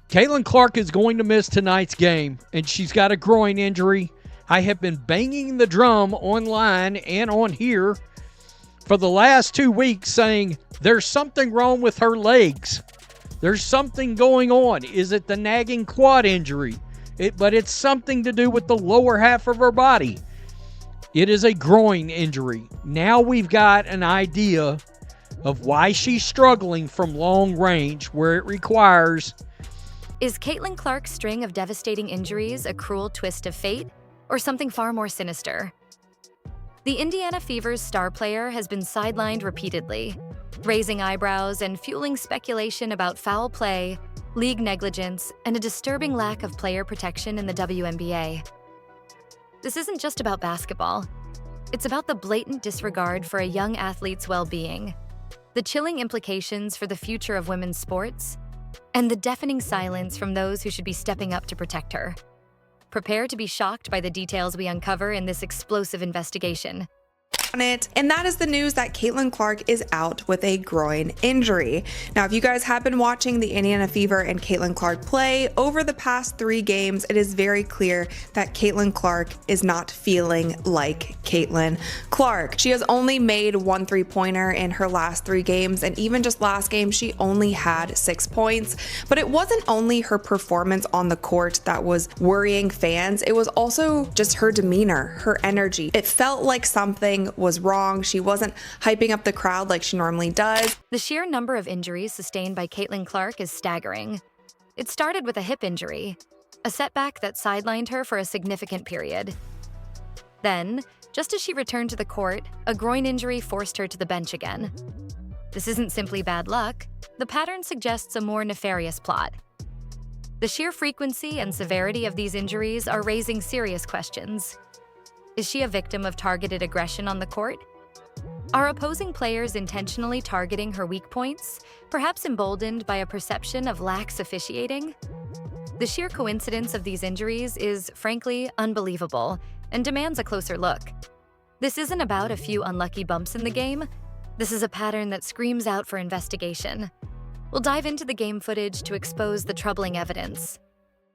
Caitlin Clark is going to miss tonight's game, and she's got a groin injury. I have been banging the drum online and on here for the last 2 weeks saying there's something wrong with her legs. There's something going on. Is it the nagging quad injury? But it's something to do with the lower half of her body. It is a groin injury. Now we've got an idea of why she's struggling from long range, where it requires... Is Caitlin Clark's string of devastating injuries a cruel twist of fate, or something far more sinister? The Indiana Fever's star player has been sidelined repeatedly, raising eyebrows and fueling speculation about foul play, league negligence, and a disturbing lack of player protection in the WNBA. This isn't just about basketball. It's about the blatant disregard for a young athlete's well-being, the chilling implications for the future of women's sports, and the deafening silence from those who should be stepping up to protect her. Prepare to be shocked by the details we uncover in this explosive investigation. And that is the news that Caitlin Clark is out with a groin injury. Now, if you guys have been watching the Indiana Fever and Caitlin Clark play over the past 3 games, it is very clear that Caitlin Clark is not feeling like Caitlin Clark. She has only made 1 3-pointer in her last 3 games, and even just last game, she only had 6 points. But it wasn't only her performance on the court that was worrying fans, it was also just her demeanor, her energy. It felt like something was wrong. She wasn't hyping up the crowd like she normally does. The sheer number of injuries sustained by Caitlin Clark is staggering. It started with a hip injury, a setback that sidelined her for a significant period. Then, just as she returned to the court, a groin injury forced her to the bench again. This isn't simply bad luck. The pattern suggests a more nefarious plot. The sheer frequency and severity of these injuries are raising serious questions. Is she a victim of targeted aggression on the court? Are opposing players intentionally targeting her weak points, perhaps emboldened by a perception of lax officiating? The sheer coincidence of these injuries is, frankly, unbelievable and demands a closer look. This isn't about a few unlucky bumps in the game. This is a pattern that screams out for investigation. We'll dive into the game footage to expose the troubling evidence.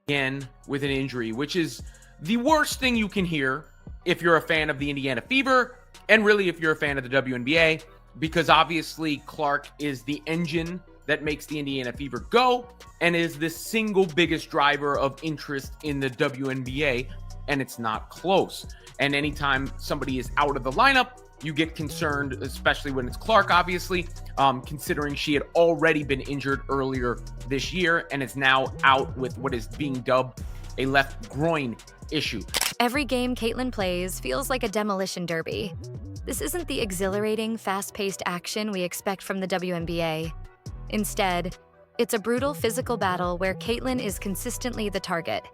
Again, with an injury, which is the worst thing you can hear if you're a fan of the Indiana Fever, and really if you're a fan of the WNBA, because obviously Clark is the engine that makes the Indiana Fever go, and is the single biggest driver of interest in the WNBA, and it's not close. And anytime somebody is out of the lineup, you get concerned, especially when it's Clark, obviously, considering she had already been injured earlier this year, and is now out with what is being dubbed a left groin issue. Every game Caitlin plays feels like a demolition derby. This isn't the exhilarating, fast-paced action we expect from the WNBA. Instead, it's a brutal physical battle where Caitlin is consistently the target.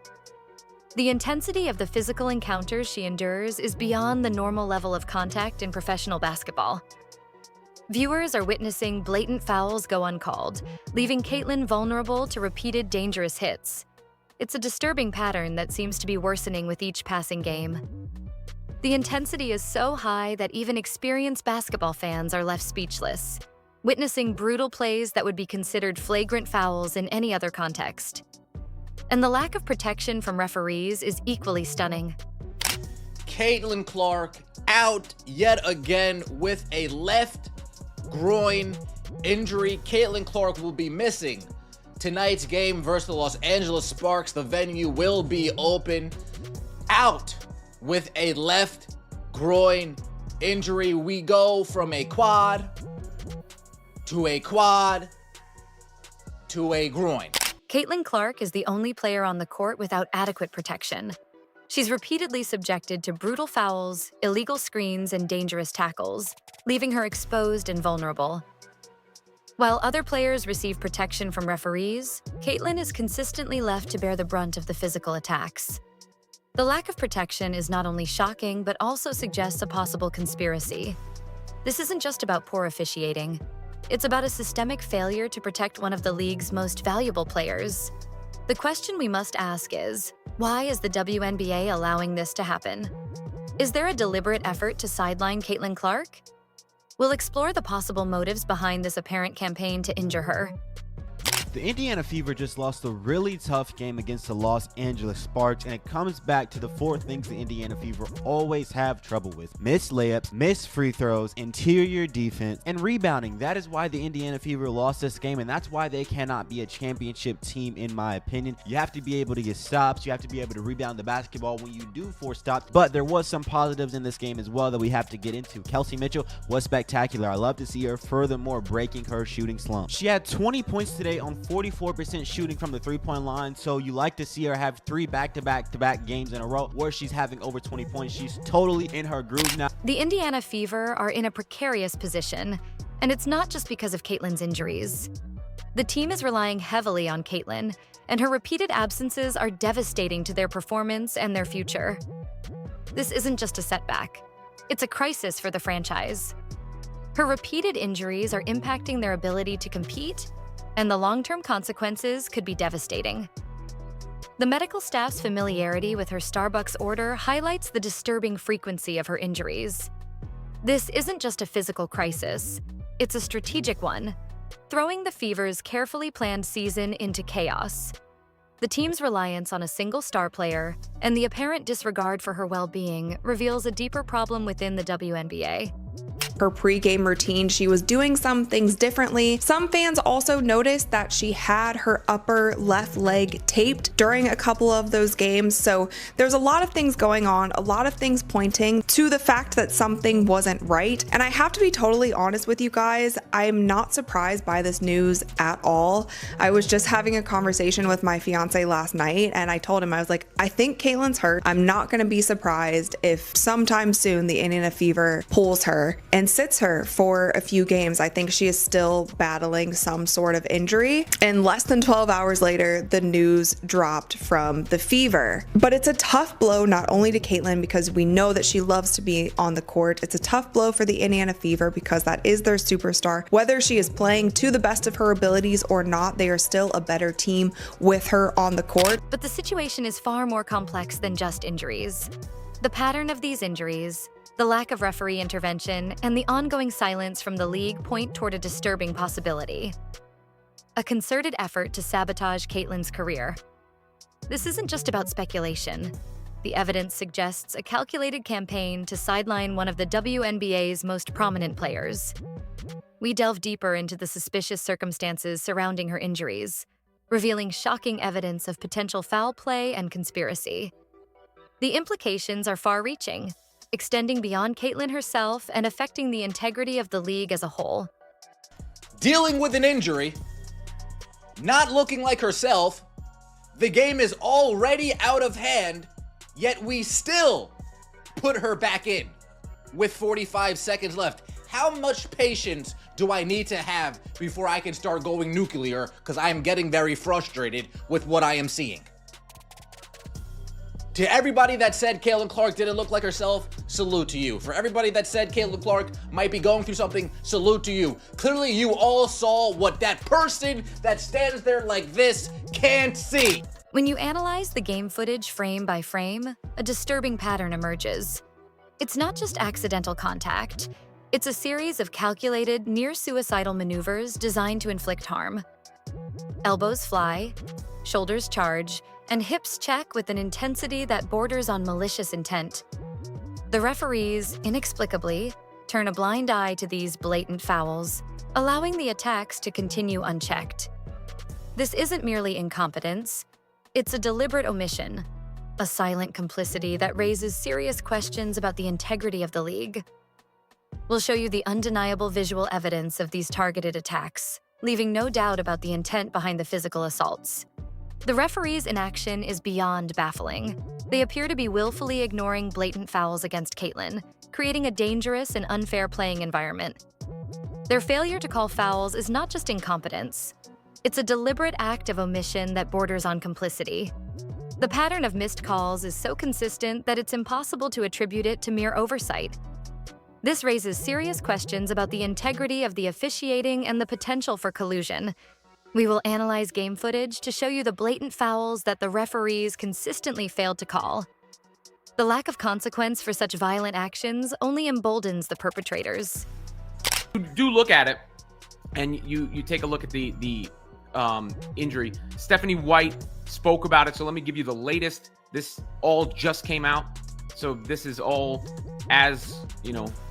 The intensity of the physical encounters she endures is beyond the normal level of contact in professional basketball. Viewers are witnessing blatant fouls go uncalled, leaving Caitlin vulnerable to repeated dangerous hits. It's a disturbing pattern that seems to be worsening with each passing game. The intensity is so high that even experienced basketball fans are left speechless, witnessing brutal plays that would be considered flagrant fouls in any other context. And the lack of protection from referees is equally stunning. Caitlin Clark out yet again with a left groin injury. Caitlin Clark will be missing tonight's game versus the Los Angeles Sparks. The venue will be open. Out with a left groin injury. We go from a quad to a quad to a groin. Caitlin Clark is the only player on the court without adequate protection. She's repeatedly subjected to brutal fouls, illegal screens, and dangerous tackles, leaving her exposed and vulnerable. While other players receive protection from referees, Caitlin is consistently left to bear the brunt of the physical attacks. The lack of protection is not only shocking, but also suggests a possible conspiracy. This isn't just about poor officiating. It's about a systemic failure to protect one of the league's most valuable players. The question we must ask is, why is the WNBA allowing this to happen? Is there a deliberate effort to sideline Caitlin Clark? We'll explore the possible motives behind this apparent campaign to injure her. The Indiana Fever just lost a really tough game against the Los Angeles Sparks, and it comes back to the 4 things the Indiana Fever always have trouble with: missed layups, missed free throws, interior defense, and rebounding. That is why the Indiana Fever lost this game, and that's why they cannot be a championship team in my opinion. You have to be able to get stops, you have to be able to rebound the basketball when you do force stops, but there was some positives in this game as well that we have to get into. Kelsey Mitchell was spectacular. I love to see her furthermore breaking her shooting slump. She had 20 points today on 44% shooting from the 3-point line, so you like to see her have 3 back-to-back games in a row where she's having over 20 points. She's totally in her groove now. The Indiana Fever are in a precarious position, and it's not just because of Caitlin's injuries. The team is relying heavily on Caitlin, and her repeated absences are devastating to their performance and their future. This isn't just a setback. It's a crisis for the franchise. Her repeated injuries are impacting their ability to compete, and the long-term consequences could be devastating. The medical staff's familiarity with her Starbucks order highlights the disturbing frequency of her injuries. This isn't just a physical crisis, it's a strategic one, throwing the Fever's carefully planned season into chaos. The team's reliance on a single star player and the apparent disregard for her well-being reveals a deeper problem within the WNBA. Her pre-game routine, she was doing some things differently. Some fans also noticed that she had her upper left leg taped during a couple of those games. So there's a lot of things going on, a lot of things pointing to the fact that something wasn't right. And I have to be totally honest with you guys, I'm not surprised by this news at all. I was just having a conversation with my fiance last night, and I told him, I was like, I think Caitlin's hurt. I'm not going to be surprised if sometime soon the Indiana Fever pulls her and sits her for a few games. I think she is still battling some sort of injury. And less than 12 hours later, the news dropped from the Fever. But it's a tough blow not only to Caitlin, because we know that she loves to be on the court. It's a tough blow for the Indiana Fever because that is their superstar. Whether she is playing to the best of her abilities or not, they are still a better team with her on the court. But the situation is far more complex than just injuries. The pattern of these injuries, the lack of referee intervention, and the ongoing silence from the league point toward a disturbing possibility: a concerted effort to sabotage Caitlin's career. This isn't just about speculation. The evidence suggests a calculated campaign to sideline one of the WNBA's most prominent players. We delve deeper into the suspicious circumstances surrounding her injuries, revealing shocking evidence of potential foul play and conspiracy. The implications are far-reaching, extending beyond Caitlin herself and affecting the integrity of the league as a whole. Dealing with an injury, not looking like herself, the game is already out of hand, yet we still put her back in with 45 seconds left. How much patience do I need to have before I can start going nuclear? Because I am getting very frustrated with what I am seeing. To everybody that said Caitlin Clark didn't look like herself, salute to you. For everybody that said Caitlin Clark might be going through something, salute to you. Clearly, you all saw what that person that stands there like this can't see. When you analyze the game footage frame by frame, a disturbing pattern emerges. It's not just accidental contact. It's a series of calculated, near-suicidal maneuvers designed to inflict harm. Elbows fly, shoulders charge, and hips check with an intensity that borders on malicious intent. The referees, inexplicably, turn a blind eye to these blatant fouls, allowing the attacks to continue unchecked. This isn't merely incompetence, it's a deliberate omission, a silent complicity that raises serious questions about the integrity of the league. We'll show you the undeniable visual evidence of these targeted attacks, leaving no doubt about the intent behind the physical assaults. The referee's inaction is beyond baffling. They appear to be willfully ignoring blatant fouls against Caitlin, creating a dangerous and unfair playing environment. Their failure to call fouls is not just incompetence. It's a deliberate act of omission that borders on complicity. The pattern of missed calls is so consistent that it's impossible to attribute it to mere oversight. This raises serious questions about the integrity of the officiating and the potential for collusion. We will analyze game footage to show you the blatant fouls that the referees consistently failed to call. The lack of consequence for such violent actions only emboldens the perpetrators. Do look at it, and you take a look at the injury. Stephanie White spoke about it, so let me give you the latest. This all just came out, so this is all as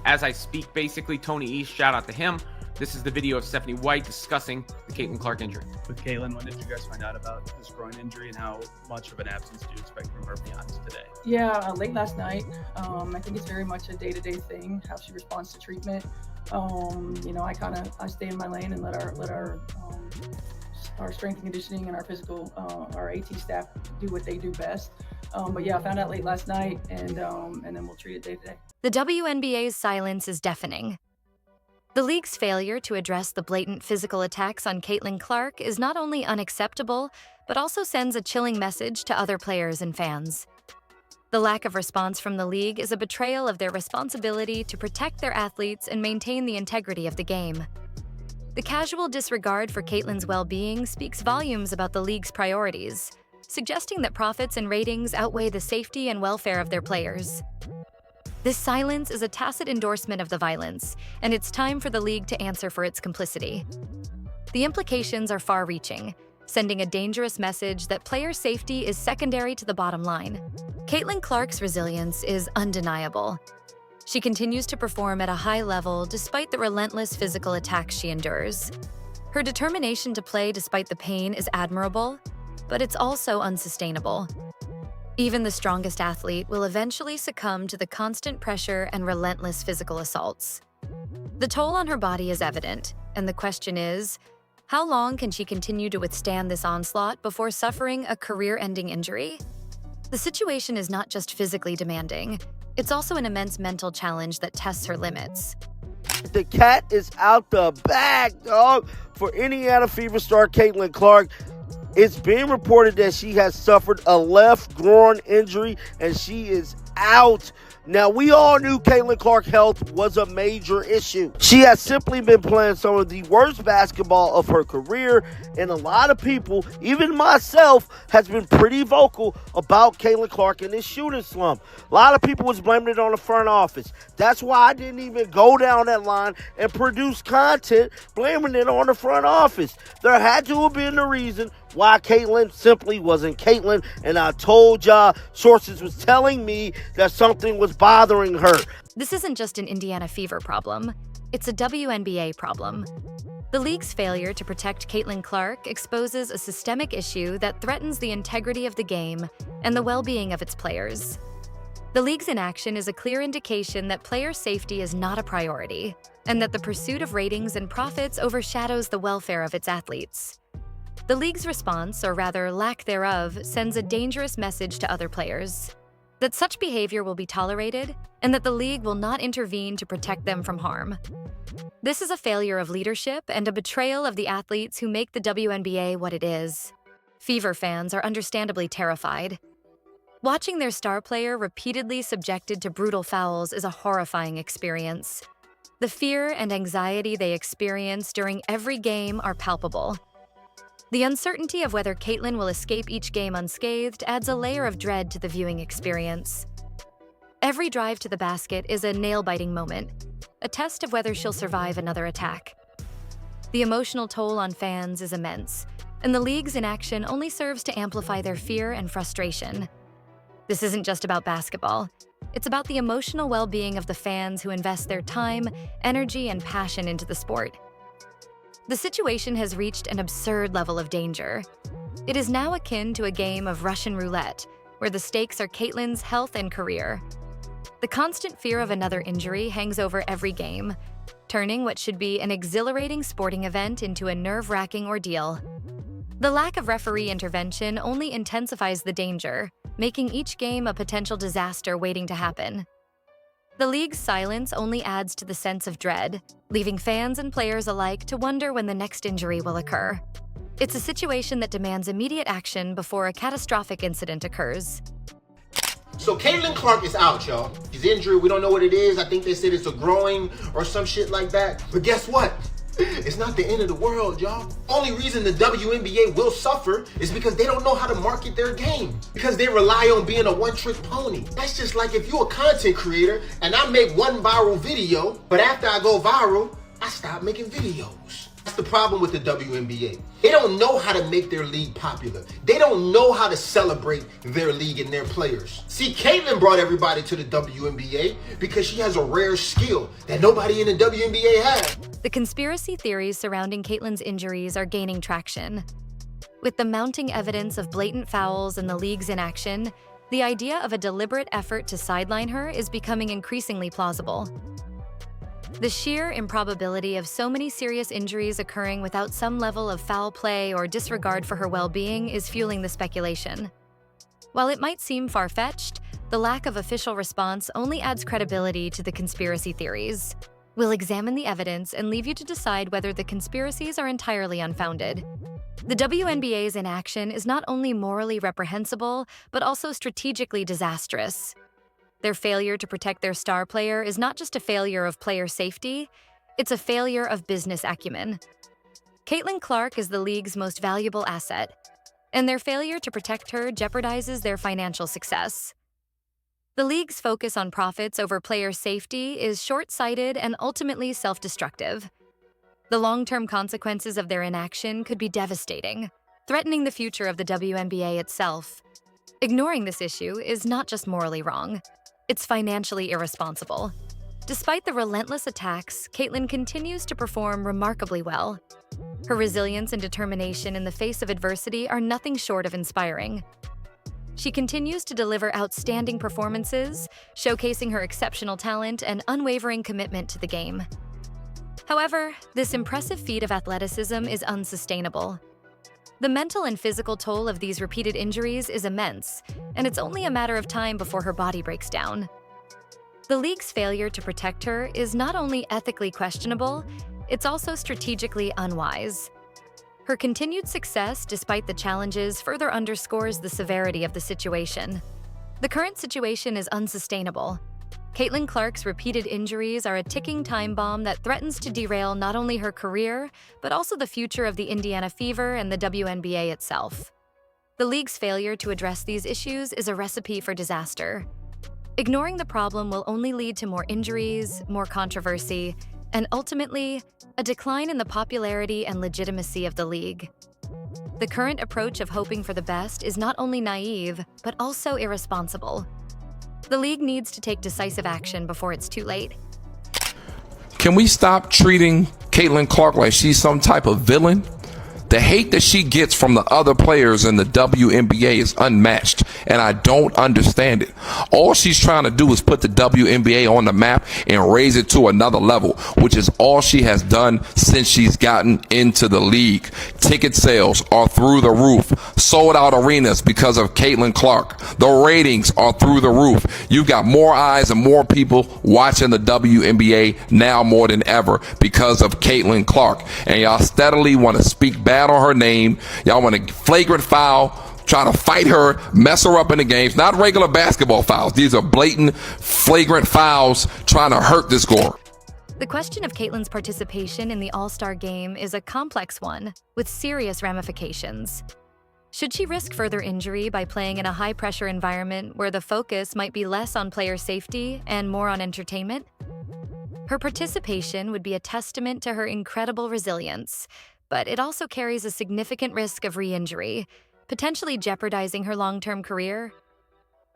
I speak. Basically, Tony East, shout out to him. This is the video of Stephanie White discussing the Caitlin Clark injury. With Caitlin, when did you guys find out about this groin injury, and how much of an absence do you expect from her beyond today? Yeah, late last night. I think it's very much a day-to-day thing, how she responds to treatment. I stay in my lane and let our strength and conditioning and our physical, our AT staff do what they do best. But yeah, I found out late last night, and then we'll treat it day to day. The WNBA's silence is deafening. The league's failure to address the blatant physical attacks on Caitlin Clark is not only unacceptable, but also sends a chilling message to other players and fans. The lack of response from the league is a betrayal of their responsibility to protect their athletes and maintain the integrity of the game. The casual disregard for Caitlin's well-being speaks volumes about the league's priorities, suggesting that profits and ratings outweigh the safety and welfare of their players. This silence is a tacit endorsement of the violence, and it's time for the league to answer for its complicity. The implications are far-reaching, sending a dangerous message that player safety is secondary to the bottom line. Caitlin Clark's resilience is undeniable. She continues to perform at a high level despite the relentless physical attacks she endures. Her determination to play despite the pain is admirable, but it's also unsustainable. Even the strongest athlete will eventually succumb to the constant pressure and relentless physical assaults. The toll on her body is evident, and the question is, how long can she continue to withstand this onslaught before suffering a career-ending injury? The situation is not just physically demanding, it's also an immense mental challenge that tests her limits. The cat is out the bag, dog, for Indiana Fever star Caitlin Clark. It's being reported that she has suffered a left groin injury and she is out. Now, we all knew Caitlin Clark's health was a major issue. She has simply been playing some of the worst basketball of her career, and a lot of people, even myself, has been pretty vocal about Caitlin Clark and this shooting slump. A lot of people was blaming it on the front office. That's why I didn't even go down that line and produce content blaming it on the front office. There had to have been a reason why Caitlin simply wasn't Caitlin, and I told y'all sources was telling me that something was bothering her. This isn't just an Indiana Fever problem, it's a WNBA problem. The league's failure to protect Caitlin Clark exposes a systemic issue that threatens the integrity of the game and the well-being of its players. The league's inaction is a clear indication that player safety is not a priority, and that the pursuit of ratings and profits overshadows the welfare of its athletes. The league's response, or rather lack thereof, sends a dangerous message to other players: that such behavior will be tolerated and that the league will not intervene to protect them from harm. This is a failure of leadership and a betrayal of the athletes who make the WNBA what it is. Fever fans are understandably terrified. Watching their star player repeatedly subjected to brutal fouls is a horrifying experience. The fear and anxiety they experience during every game are palpable. The uncertainty of whether Caitlin will escape each game unscathed adds a layer of dread to the viewing experience. Every drive to the basket is a nail-biting moment, a test of whether she'll survive another attack. The emotional toll on fans is immense, and the league's inaction only serves to amplify their fear and frustration. This isn't just about basketball. It's about the emotional well-being of the fans who invest their time, energy, and passion into the sport. The situation has reached an absurd level of danger. It is now akin to a game of Russian roulette, where the stakes are Caitlin's health and career. The constant fear of another injury hangs over every game, turning what should be an exhilarating sporting event into a nerve-wracking ordeal. The lack of referee intervention only intensifies the danger, making each game a potential disaster waiting to happen. The league's silence only adds to the sense of dread, leaving fans and players alike to wonder when the next injury will occur. It's a situation that demands immediate action before a catastrophic incident occurs. So Caitlin Clark is out, y'all. She's injured. We don't know what it is. I think they said it's a groin or some shit like that. But guess what? It's not the end of the world, y'all. Only reason the WNBA will suffer is because they don't know how to market their game. Because they rely on being a one-trick pony. That's just like if you're a content creator and I make one viral video, but after I go viral, I stop making videos. That's the problem with the WNBA. They don't know how to make their league popular. They don't know how to celebrate their league and their players. See, Caitlyn brought everybody to the WNBA because she has a rare skill that nobody in the WNBA has. The conspiracy theories surrounding Caitlyn's injuries are gaining traction. With the mounting evidence of blatant fouls and the league's inaction, the idea of a deliberate effort to sideline her is becoming increasingly plausible. The sheer improbability of so many serious injuries occurring without some level of foul play or disregard for her well-being is fueling the speculation. While it might seem far-fetched, the lack of official response only adds credibility to the conspiracy theories. We'll examine the evidence and leave you to decide whether the conspiracies are entirely unfounded. The WNBA's inaction is not only morally reprehensible, but also strategically disastrous. Their failure to protect their star player is not just a failure of player safety, it's a failure of business acumen. Caitlyn Clark is the league's most valuable asset, and their failure to protect her jeopardizes their financial success. The league's focus on profits over player safety is short-sighted and ultimately self-destructive. The long-term consequences of their inaction could be devastating, threatening the future of the WNBA itself. Ignoring this issue is not just morally wrong, it's financially irresponsible. Despite the relentless attacks, Caitlyn continues to perform remarkably well. Her resilience and determination in the face of adversity are nothing short of inspiring. She continues to deliver outstanding performances, showcasing her exceptional talent and unwavering commitment to the game. However, this impressive feat of athleticism is unsustainable. The mental and physical toll of these repeated injuries is immense, and it's only a matter of time before her body breaks down. The league's failure to protect her is not only ethically questionable, it's also strategically unwise. Her continued success despite the challenges further underscores the severity of the situation. The current situation is unsustainable. Caitlyn Clark's repeated injuries are a ticking time bomb that threatens to derail not only her career, but also the future of the Indiana Fever and the WNBA itself. The league's failure to address these issues is a recipe for disaster. Ignoring the problem will only lead to more injuries, more controversy, and ultimately, a decline in the popularity and legitimacy of the league. The current approach of hoping for the best is not only naive, but also irresponsible. The league needs to take decisive action before it's too late. Can we stop treating Caitlyn Clark like she's some type of villain? The hate that she gets from the other players in the WNBA is unmatched, and I don't understand it. All she's trying to do is put the WNBA on the map and raise it to another level, which is all she has done since she's gotten into the league. Ticket sales are through the roof. Sold out arenas because of Caitlyn Clark. The ratings are through the roof. You've got more eyes and more people watching the WNBA now more than ever because of Caitlyn Clark. And y'all steadily want to speak bad on her name. Y'all want to flagrant foul, try to fight her, mess her up in the games. Not regular basketball fouls. These are blatant, flagrant fouls trying to hurt this girl. The question of Caitlyn's participation in the All-Star game is a complex one with serious ramifications. Should she risk further injury by playing in a high-pressure environment where the focus might be less on player safety and more on entertainment? Her participation would be a testament to her incredible resilience, but it also carries a significant risk of re-injury, potentially jeopardizing her long-term career.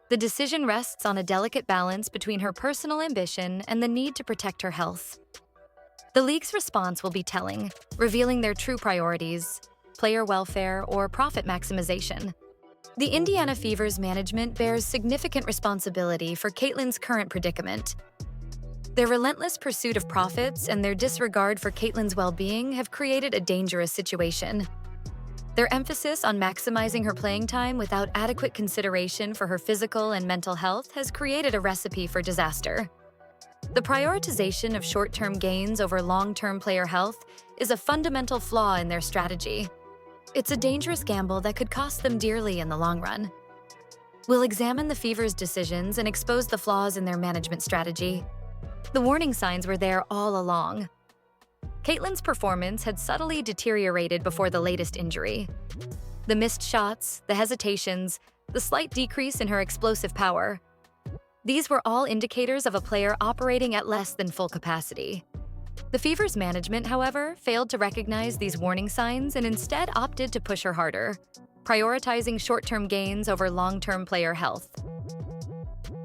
The decision rests on a delicate balance between her personal ambition and the need to protect her health. The league's response will be telling, revealing their true priorities: player welfare or profit maximization. The Indiana Fever's management bears significant responsibility for Caitlyn's current predicament. Their relentless pursuit of profits and their disregard for Caitlyn's well-being have created a dangerous situation. Their emphasis on maximizing her playing time without adequate consideration for her physical and mental health has created a recipe for disaster. The prioritization of short-term gains over long-term player health is a fundamental flaw in their strategy. It's a dangerous gamble that could cost them dearly in the long run. We'll examine the Fever's decisions and expose the flaws in their management strategy. The warning signs were there all along. Caitlyn's performance had subtly deteriorated before the latest injury. The missed shots, the hesitations, the slight decrease in her explosive power. These were all indicators of a player operating at less than full capacity. The Fever's management, however, failed to recognize these warning signs and instead opted to push her harder, prioritizing short-term gains over long-term player health.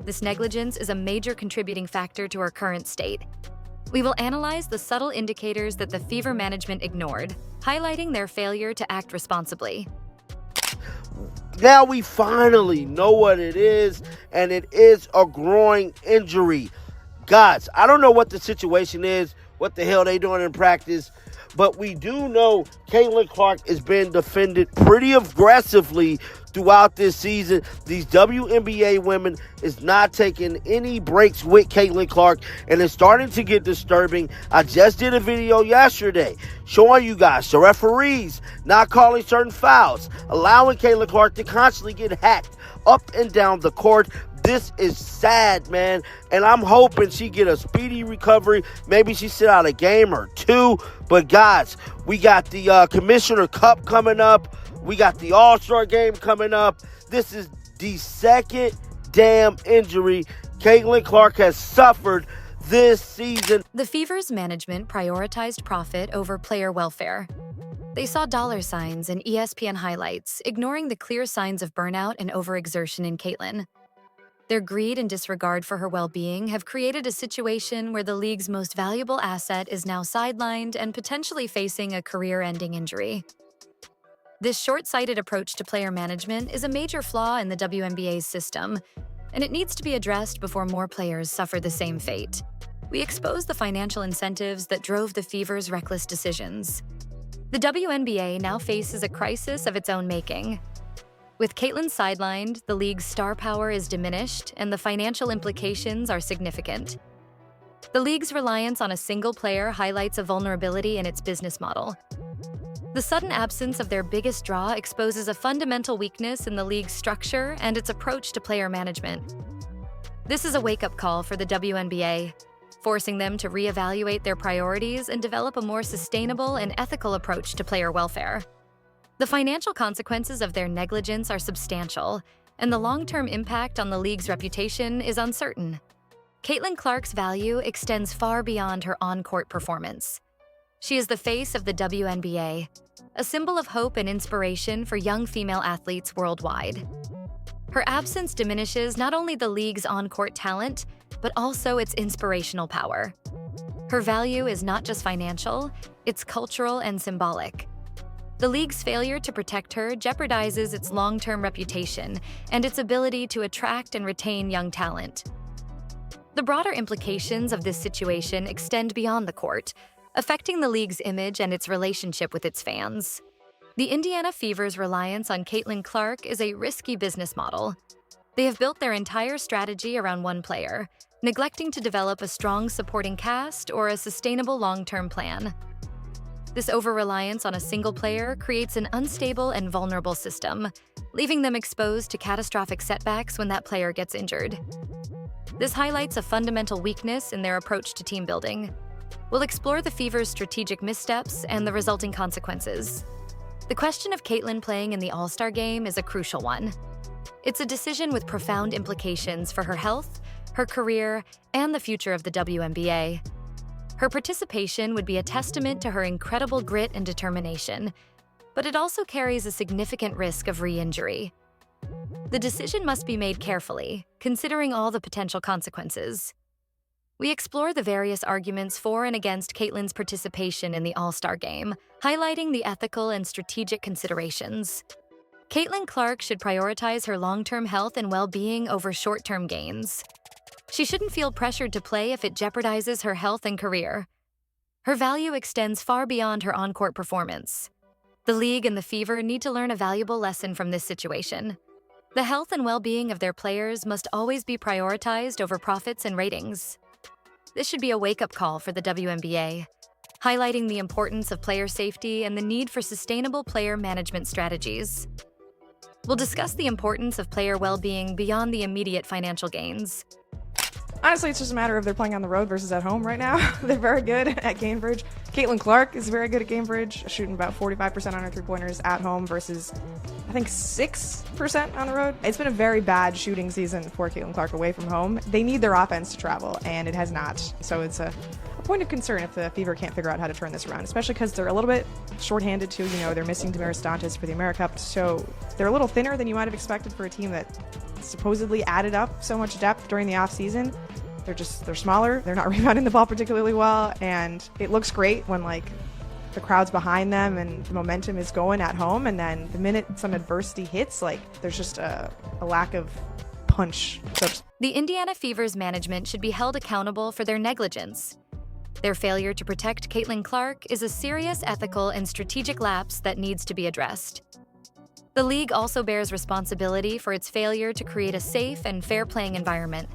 This negligence is a major contributing factor to her current state. We will analyze the subtle indicators that the Fever management ignored, highlighting their failure to act responsibly. Now we finally know what it is, and it is a groin injury. Guys, I don't know what the situation is, what the hell they doing in practice, but we do know Caitlin Clark has been defended pretty aggressively throughout this season. These WNBA women is not taking any breaks with Caitlin Clark, and it's starting to get disturbing. I just did a video yesterday showing you guys the referees not calling certain fouls, allowing Caitlin Clark to constantly get hacked up and down the court. This is sad, man, and I'm hoping she get a speedy recovery. Maybe she sit out a game or two. But guys, we got the Commissioner Cup coming up. We got the All-Star game coming up. This is the second damn injury Caitlin Clark has suffered this season. The Fever's management prioritized profit over player welfare. They saw dollar signs and ESPN highlights, ignoring the clear signs of burnout and overexertion in Caitlin. Their greed and disregard for her well-being have created a situation where the league's most valuable asset is now sidelined and potentially facing a career-ending injury. This short-sighted approach to player management is a major flaw in the WNBA's system, and it needs to be addressed before more players suffer the same fate. We expose the financial incentives that drove the Fever's reckless decisions. The WNBA now faces a crisis of its own making. With Caitlin sidelined, the league's star power is diminished and the financial implications are significant. The league's reliance on a single player highlights a vulnerability in its business model. The sudden absence of their biggest draw exposes a fundamental weakness in the league's structure and its approach to player management. This is a wake-up call for the WNBA, forcing them to reevaluate their priorities and develop a more sustainable and ethical approach to player welfare. The financial consequences of their negligence are substantial, and the long-term impact on the league's reputation is uncertain. Caitlin Clark's value extends far beyond her on-court performance. She is the face of the WNBA, a symbol of hope and inspiration for young female athletes worldwide. Her absence diminishes not only the league's on-court talent, but also its inspirational power. Her value is not just financial, it's cultural and symbolic. The league's failure to protect her jeopardizes its long-term reputation and its ability to attract and retain young talent. The broader implications of this situation extend beyond the court, affecting the league's image and its relationship with its fans. The Indiana Fever's reliance on Caitlin Clark is a risky business model. They have built their entire strategy around one player, neglecting to develop a strong supporting cast or a sustainable long-term plan. This over-reliance on a single player creates an unstable and vulnerable system, leaving them exposed to catastrophic setbacks when that player gets injured. This highlights a fundamental weakness in their approach to team building. We'll explore the Fever's strategic missteps and the resulting consequences. The question of Caitlin playing in the All-Star game is a crucial one. It's a decision with profound implications for her health, her career, and the future of the WNBA. Her participation would be a testament to her incredible grit and determination, but it also carries a significant risk of re-injury. The decision must be made carefully, considering all the potential consequences. We explore the various arguments for and against Caitlin's participation in the All-Star game, highlighting the ethical and strategic considerations. Caitlin Clark should prioritize her long-term health and well-being over short-term gains. She shouldn't feel pressured to play if it jeopardizes her health and career. Her value extends far beyond her on-court performance. The league and the Fever need to learn a valuable lesson from this situation. The health and well-being of their players must always be prioritized over profits and ratings. This should be a wake-up call for the WNBA, highlighting the importance of player safety and the need for sustainable player management strategies. We'll discuss the importance of player well-being beyond the immediate financial gains. Honestly, it's just a matter of they're playing on the road versus at home right now. They're very good at Gainbridge. Caitlin Clark is very good at Gainbridge, shooting about 45% on her three-pointers at home versus, I think, 6% on the road. It's been a very bad shooting season for Caitlin Clark away from home. They need their offense to travel, and it has not. So it's a point of concern if the Fever can't figure out how to turn this around, especially because they're a little bit shorthanded too. You know, they're missing Damaris Dantas for the AmeriCup, so they're a little thinner than you might have expected for a team that supposedly added up so much depth during the offseason. They're smaller, they're not rebounding the ball particularly well, and it looks great when like the crowd's behind them and the momentum is going at home, and then the minute some adversity hits, like there's just a lack of punch. The Indiana Fever's management should be held accountable for their negligence. Their failure to protect Caitlin Clark is a serious ethical and strategic lapse that needs to be addressed. The league also bears responsibility for its failure to create a safe and fair playing environment.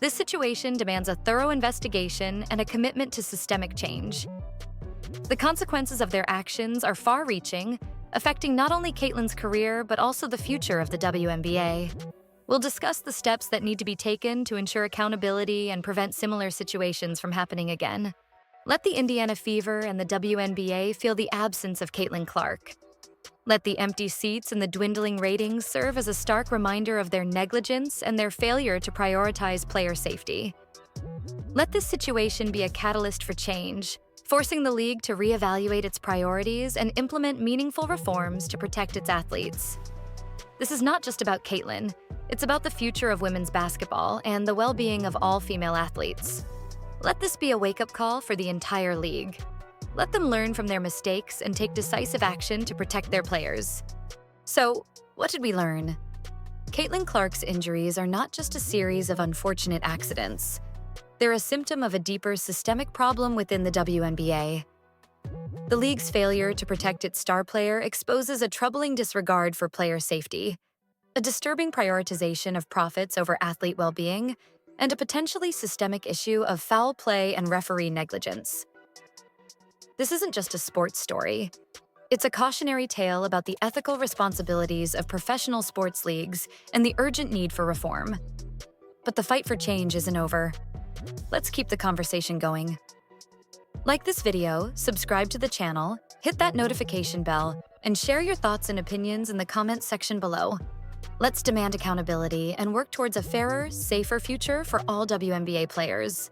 This situation demands a thorough investigation and a commitment to systemic change. The consequences of their actions are far-reaching, affecting not only Caitlin's career, but also the future of the WNBA. We'll discuss the steps that need to be taken to ensure accountability and prevent similar situations from happening again. Let the Indiana Fever and the WNBA feel the absence of Caitlin Clark. Let the empty seats and the dwindling ratings serve as a stark reminder of their negligence and their failure to prioritize player safety. Let this situation be a catalyst for change, forcing the league to reevaluate its priorities and implement meaningful reforms to protect its athletes. This is not just about Caitlin, it's about the future of women's basketball and the well-being of all female athletes. Let this be a wake-up call for the entire league. Let them learn from their mistakes and take decisive action to protect their players. So, what did we learn? Caitlin Clark's injuries are not just a series of unfortunate accidents. They're a symptom of a deeper systemic problem within the WNBA. The league's failure to protect its star player exposes a troubling disregard for player safety, a disturbing prioritization of profits over athlete well-being, and a potentially systemic issue of foul play and referee negligence. This isn't just a sports story. It's a cautionary tale about the ethical responsibilities of professional sports leagues and the urgent need for reform. But the fight for change isn't over. Let's keep the conversation going. Like this video, subscribe to the channel, hit that notification bell, and share your thoughts and opinions in the comments section below. Let's demand accountability and work towards a fairer, safer future for all WNBA players.